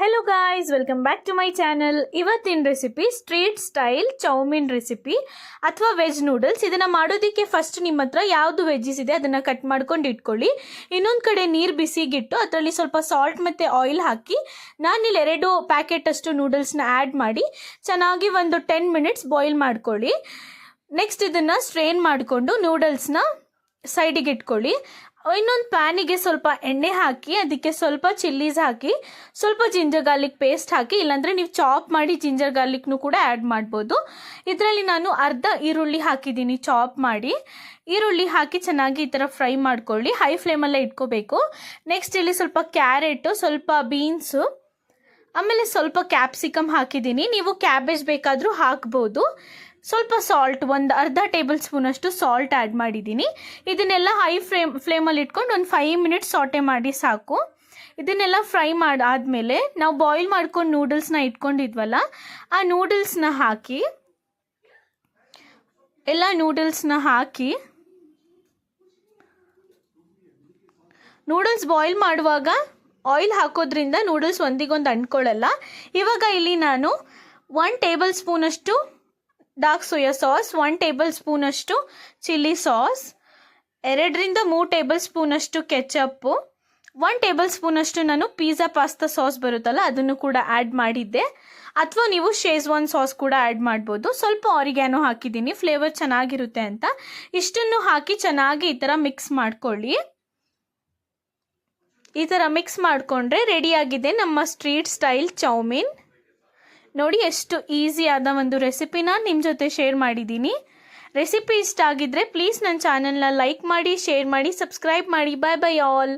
Hello guys, welcome back to my channel. ಇವತ್ತಿನ recipe street style chow mein recipe ಅಥವಾ veg noodles. ಇದನ್ನು ಮಾಡೋದಕ್ಕೆ first ನಿಮ್ಮ ಹತ್ರ ಯಾವುದು ವೆಜ್ಜಸ್ ಇದೆ ಅದನ್ನು ಕಟ್ ಮಾಡ್ಕೊಂಡು ಇಟ್ಕೊಳ್ಳಿ. ಇನ್ನೊಂದು ಕಡೆ ನೀರು ಬಿಸಿಗಿಟ್ಟು ಅದರಲ್ಲಿ ಸ್ವಲ್ಪ ಸಾಲ್ಟ್ ಮತ್ತು ಆಯಿಲ್ ಹಾಕಿ ನಾನಿಲ್ಲಿ 2 ಪ್ಯಾಕೆಟ್ ಅಷ್ಟು ನೂಡಲ್ಸ್ನ ಆ್ಯಡ್ ಮಾಡಿ ಚೆನ್ನಾಗಿ ಒಂದು 10 ಮಿನಿಟ್ಸ್ ಬಾಯ್ಲ್ ಮಾಡ್ಕೊಳ್ಳಿ. ನೆಕ್ಸ್ಟ್ ಇದನ್ನು ಸ್ಟ್ರೈನ್ ಮಾಡಿಕೊಂಡು ನೂಡಲ್ಸ್ನ ಸೈಡಿಗೆ ಇಟ್ಕೊಳ್ಳಿ. ಇನ್ನೊಂದು ಪ್ಯಾನಿಗೆ ಸ್ವಲ್ಪ ಎಣ್ಣೆ ಹಾಕಿ ಅದಕ್ಕೆ ಸ್ವಲ್ಪ ಚಿಲ್ಲೀಸ್ ಹಾಕಿ ಸ್ವಲ್ಪ ಜಿಂಜರ್ ಗಾರ್ಲಿಕ್ ಪೇಸ್ಟ್ ಹಾಕಿ, ಇಲ್ಲಾಂದರೆ ನೀವು ಚಾಪ್ ಮಾಡಿ ಜಿಂಜರ್ ಗಾರ್ಲಿಕ್ನು ಕೂಡ ಆ್ಯಡ್ ಮಾಡ್ಬೋದು. ಇದರಲ್ಲಿ ನಾನು ಅರ್ಧ ಈರುಳ್ಳಿ ಹಾಕಿದ್ದೀನಿ ಚಾಪ್ ಮಾಡಿ. ಈರುಳ್ಳಿ ಹಾಕಿ ಚೆನ್ನಾಗಿ ಈ ಥರ ಫ್ರೈ ಮಾಡ್ಕೊಳ್ಳಿ, ಹೈ ಫ್ಲೇಮಲ್ಲೇ ಇಟ್ಕೋಬೇಕು. ನೆಕ್ಸ್ಟ್ ಇಲ್ಲಿ ಸ್ವಲ್ಪ ಕ್ಯಾರೆಟು, ಸ್ವಲ್ಪ ಬೀನ್ಸು, ಆಮೇಲೆ ಸ್ವಲ್ಪ ಕ್ಯಾಪ್ಸಿಕಮ್ ಹಾಕಿದ್ದೀನಿ. ನೀವು ಕ್ಯಾಬೇಜ್ ಬೇಕಾದರೂ ಹಾಕ್ಬೋದು. ಸ್ವಲ್ಪ ಸಾಲ್ಟ್, ಒಂದು ಅರ್ಧ ಟೇಬಲ್ ಸ್ಪೂನಷ್ಟು ಸಾಲ್ಟ್ ಆ್ಯಡ್ ಮಾಡಿದ್ದೀನಿ. ಇದನ್ನೆಲ್ಲ ಹೈ ಫ್ಲೇಮಲ್ಲಿ ಇಟ್ಕೊಂಡು ಒಂದು 5 ಮಿನಿಟ್ಸ್ ಸಾಟೆ ಮಾಡಿ ಸಾಕು. ಇದನ್ನೆಲ್ಲ ಫ್ರೈ ಮಾಡಾದಮೇಲೆ ನಾವು ಬಾಯ್ಲ್ ಮಾಡ್ಕೊಂಡು ನೂಡಲ್ಸ್ನ ಇಟ್ಕೊಂಡಿದ್ವಲ್ಲ, ಆ ನೂಡಲ್ಸ್ನ ಹಾಕಿ ಎಲ್ಲ ನೂಡಲ್ಸ್ನ ಹಾಕಿ ನೂಡಲ್ಸ್ ಬಾಯ್ಲ್ ಮಾಡುವಾಗ ಆಯಿಲ್ ಹಾಕೋದ್ರಿಂದ ನೂಡಲ್ಸ್ ಒಂದಿಗೊಂದು ಅಂಟ್ಕೊಳ್ಳಲ್ಲ. ಇವಾಗ ಇಲ್ಲಿ ನಾನು 1 ಟೇಬಲ್ ಸ್ಪೂನಷ್ಟು ಡಾರ್ಕ್ ಸೋಯಾ ಸಾಸ್, 1 ಟೇಬಲ್ ಸ್ಪೂನಷ್ಟು ಚಿಲ್ಲಿ ಸಾಸ್, 2-3 ಟೇಬಲ್ ಸ್ಪೂನಷ್ಟು ಕೆಚಪ್ಪು, 1 ಟೇಬಲ್ ಸ್ಪೂನಷ್ಟು ನಾನು ಪಿಜ್ಜಾ ಪಾಸ್ತಾ ಸಾಸ್ ಬರುತ್ತಲ್ಲ ಅದನ್ನು ಕೂಡ ಆ್ಯಡ್ ಮಾಡಿದ್ದೆ. ಅಥವಾ ನೀವು ಶೇಜ್ವಾನ್ ಸಾಸ್ ಕೂಡ ಆ್ಯಡ್ ಮಾಡ್ಬೋದು. ಸ್ವಲ್ಪ ಆರಿಗ್ಯಾನೋ ಹಾಕಿದ್ದೀನಿ, ಫ್ಲೇವರ್ ಚೆನ್ನಾಗಿರುತ್ತೆ ಅಂತ. ಇಷ್ಟನ್ನು ಹಾಕಿ ಚೆನ್ನಾಗಿ ಈ ಥರ ಮಿಕ್ಸ್ ಮಾಡ್ಕೊಳ್ಳಿ. ಈ ಥರ ಮಿಕ್ಸ್ ಮಾಡಿಕೊಂಡ್ರೆ ರೆಡಿಯಾಗಿದೆ ನಮ್ಮ ಸ್ಟ್ರೀಟ್ ಸ್ಟೈಲ್ ಚೌಮಿನ್. ನೋಡಿ ಎಷ್ಟು ಈಸಿಯಾದ ಒಂದು ರೆಸಿಪಿನ ನಿಮ್ಮ ಜೊತೆ ಶೇರ್ ಮಾಡಿದ್ದೀನಿ. ರೆಸಿಪಿ ಇಷ್ಟ ಆಗಿದ್ದರೆ ಪ್ಲೀಸ್ ನನ್ನ ಚಾನಲ್ನ ಲೈಕ್ ಮಾಡಿ, ಶೇರ್ ಮಾಡಿ, ಸಬ್ಸ್ಕ್ರೈಬ್ ಮಾಡಿ. ಬಾಯ್ ಬಾಯ್ ಆಲ್.